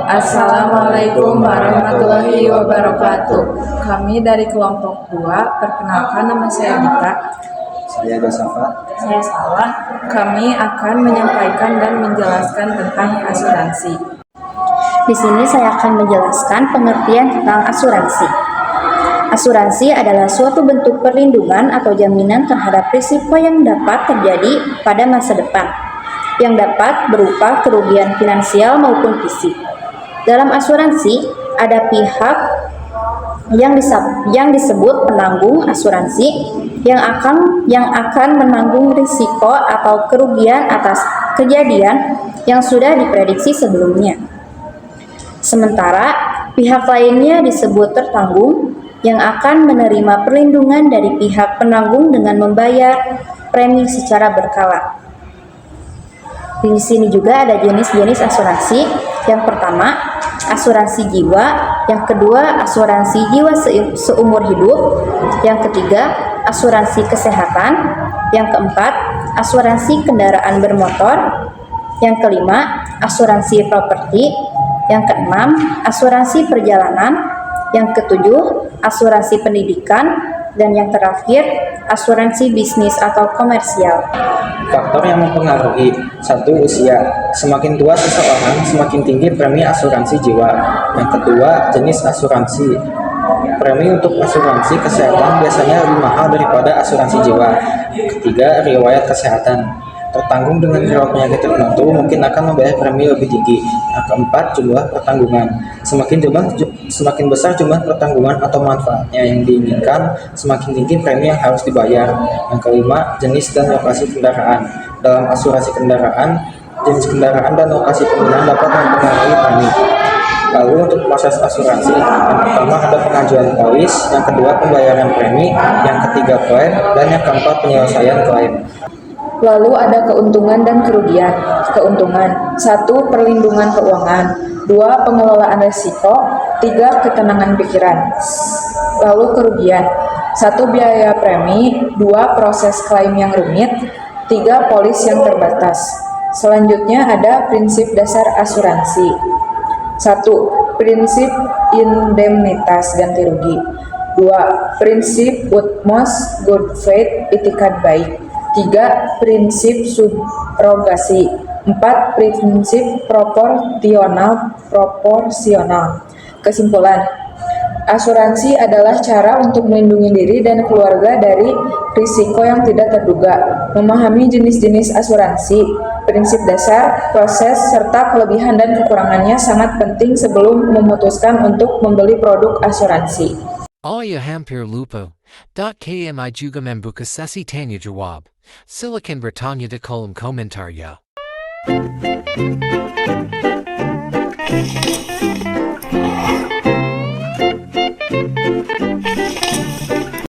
Assalamualaikum warahmatullahi wabarakatuh. Kami dari kelompok 2, perkenalkan nama saya Gita. Saya Dasafa. Saya Salwa. Kami akan menyampaikan dan menjelaskan tentang asuransi. Di sini saya akan menjelaskan pengertian tentang asuransi. Asuransi adalah suatu bentuk perlindungan atau jaminan terhadap risiko yang dapat terjadi pada masa depan, yang dapat berupa kerugian finansial maupun fisik. Dalam asuransi, ada pihak yang disebut penanggung asuransi yang akan menanggung risiko atau kerugian atas kejadian yang sudah diprediksi sebelumnya. Sementara pihak lainnya disebut tertanggung yang akan menerima perlindungan dari pihak penanggung dengan membayar premi secara berkala. Di sini juga ada jenis-jenis asuransi. Yang pertama, asuransi jiwa. Yang kedua, asuransi jiwa seumur hidup. Yang ketiga, asuransi kesehatan. Yang keempat, asuransi kendaraan bermotor. Yang kelima, asuransi properti. Yang keenam, asuransi perjalanan. Yang ketujuh, asuransi pendidikan. Dan yang terakhir, asuransi bisnis atau komersial. Faktor yang mempengaruhi: 1. Usia. Semakin tua seseorang, semakin tinggi premi asuransi jiwa. Yang kedua, jenis asuransi. Premi untuk asuransi kesehatan biasanya lebih mahal daripada asuransi jiwa. Ketiga, riwayat kesehatan. Tertanggung dengan riwayat penyakit tertentu mungkin akan membayar premi lebih tinggi. Yang keempat, jumlah pertanggungan. Semakin besar jumlah pertanggungan atau manfaatnya yang diinginkan, semakin tinggi premi yang harus dibayar. Yang kelima, jenis dan lokasi kendaraan. Dalam asuransi kendaraan, jenis kendaraan dan lokasi penggunaan dapat mempengaruhi premi. Lalu untuk proses asuransi, yang pertama ada pengajuan polis, yang kedua pembayaran premi, yang ketiga klaim, dan yang keempat penyelesaian klaim. Lalu ada keuntungan dan kerugian. Keuntungan: 1. Perlindungan keuangan. 2. Pengelolaan risiko. 3. Ketenangan pikiran. Lalu kerugian: 1. Biaya premi. 2. Proses klaim yang rumit. 3. Polis yang terbatas. Selanjutnya ada prinsip dasar asuransi. 1. Prinsip indemnitas ganti rugi. 2. Prinsip utmost good faith itikat baik. 3. Prinsip subrogasi. 4. Prinsip proporsional. Kesimpulan: asuransi adalah cara untuk melindungi diri dan keluarga dari risiko yang tidak terduga. Memahami jenis-jenis asuransi, prinsip dasar, proses, serta kelebihan dan kekurangannya sangat penting sebelum memutuskan untuk membeli produk asuransi. Aya hampir lupa. Kami juga membuka sesi tanya jawab. Silakan bertanya di kolom komentar ya.